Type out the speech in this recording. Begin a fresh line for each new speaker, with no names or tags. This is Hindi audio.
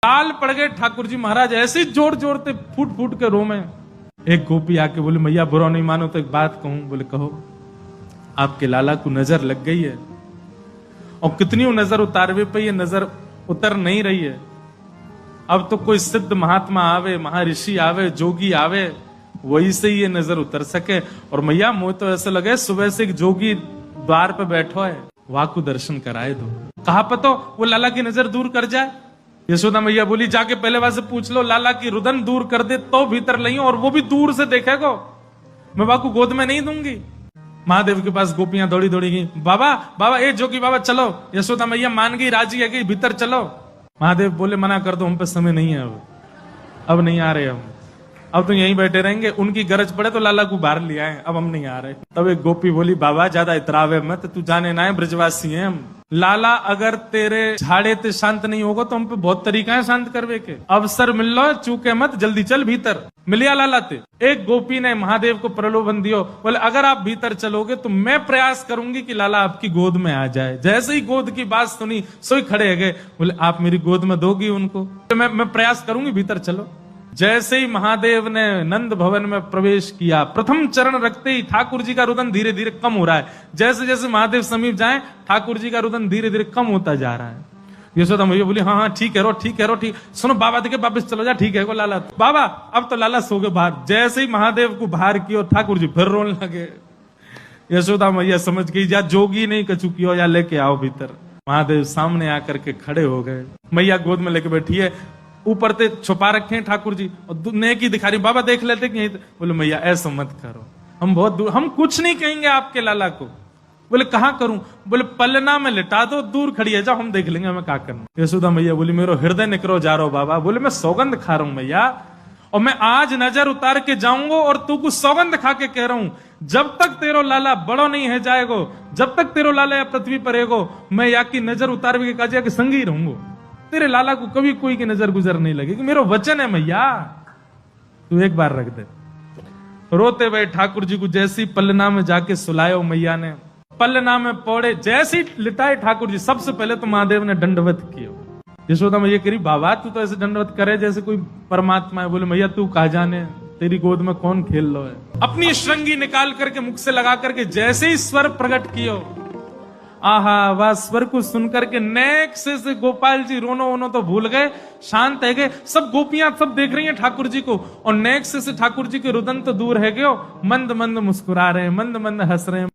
लाल पड़ गए ठाकुर जी महाराज, ऐसे जोर जोरते फूट फूट के रो में। एक गोपी आके बोले मैया बुरा नहीं मानो तो एक बात कहूं। बोले कहो। आपके लाला को नजर लग गई है और कितनी नजर उतारवे पे ये नजर उतर नहीं रही है। अब तो कोई सिद्ध महात्मा आवे, महर्षि आवे, जोगी आवे, वही से ये नजर उतर सके। और मैया मुझे तो ऐसा लगे सुबह से एक जोगी द्वार पे बैठो है, वहां को दर्शन कराए दो। कहा पतो वो लाला की नजर दूर कर जाए। यशोदा मैया बोली जाके पहले वहां से पूछ लो, लाला की रुदन दूर कर दे तो भीतर लइयो, और वो भी दूर से देखेगो, मैं बाकू गोद में नहीं दूंगी। महादेव के पास गोपियां दौड़ी दौड़ी गई, बाबा बाबा ए जोगी बाबा चलो। यशोदा मैया मान गई, राजी है कि भीतर चलो। महादेव बोले मना कर दो, हम पे समय नहीं है, अब नहीं आ रहे हम, अब तो यहीं बैठे रहेंगे, उनकी गरज पड़े तो लाला को बाहर ले आए, अब हम नहीं आ रहे। तब एक गोपी बोली बाबा ज्यादा इतरावे मत, तू जाने ना है ब्रजवासी है हम। लाला अगर तेरे झाड़े ते शांत नहीं होगा तो हम पे बहुत तरीका है शांत करवे के। अवसर मिल लो, चूके मत, जल्दी चल भीतर। मिलिया लाला ते। एक गोपी ने महादेव को प्रलोभन दियो, बोले अगर आप भीतर चलोगे तो मैं प्रयास करूंगी कि लाला आपकी गोद में आ जाए। जैसे ही गोद की बात सुनी सोई खड़े गए, बोले आप मेरी गोद में दोगी उनको? तो मैं प्रयास करूंगी, भीतर चलो। जैसे ही महादेव ने नंद भवन में प्रवेश किया, प्रथम चरण रखते ही ठाकुर जी का रुदन धीरे धीरे कम हो रहा है। जैसे जैसे महादेव समीप जाए ठाकुर जी का रुदन धीरे धीरे कम होता जा रहा है। यशोदा मैया बोली हाँ हाँ ठीक है रो, ठीक है रो, ठीक। सुनो बाबा देखे वापस चलो जा, ठीक है को लाला। बाबा अब तो लाला सो गए बाहर। जैसे ही महादेव को बाहर किया ठाकुर जी फिर रोने लगे। यशोदा मैया समझ गई या जोगी नहीं कछु कियो, या लेके आओ भीतर। महादेव सामने आकर के खड़े हो गए, मैया गोद में लेके बैठी है, ऊपर ते छुपा रखे हैं ठाकुर जी, और नेकी दिखा रही। बाबा देख लेते कि बोले मैया ऐसा मत करो, हम बहुत दूर, हम कुछ नहीं कहेंगे आपके लाला को। बोले कहां करूं? बोले पलना में लिटा दो, दूर खड़ी है, जाओ हम देख लेंगे हमें क्या करना। यशोदा मैया बोली मेरो हृदय निकरो जा रहा बाबा। बोले मैं सौगंध खा रहा हूं मैया, और मैं आज नजर उतार के जाऊंगा और तू कुछ सौगंध खा के कह रहा हूं, जब तक तेरो लाला बड़ो नहीं है जाएगो, जब तक तेरो लाला पृथ्वी पर रहेगो, मैं या की नजर उतार के काजिया के संग ही रहूंगा। तेरे लाला को कभी कोई की नजर गुजर नहीं लगेगी, मेरा वचन है मैया, तू एक बार रख दे। रोते हुए ठाकुर जी को जैसी पलना में जाके सुलायो मैया ने, पलना में पौड़े जैसी लिटाए ठाकुर जी। सबसे पहले तो महादेव ने दंडवत किया। यशोदा मैया कह रही बाबा तू तो ऐसे दंडवत करे जैसे कोई परमात्मा है। बोले मैया तू कहा जाने, तेरी गोद में कौन खेल लो है। अपनी श्रृंगी निकाल करके मुख से लगा करके जैसे ही स्वर प्रकट कियो, आहा वह स्वर को सुनकर के नेक से गोपाल जी रोनो वोनो तो भूल गए, शांत है गए। सब गोपियां सब देख रही हैं ठाकुर जी को, और नेक से ठाकुर जी के रुदन तो दूर है गयो, मंद मंद मुस्कुरा रहे हैं, मंद मंद हंस रहे हैं।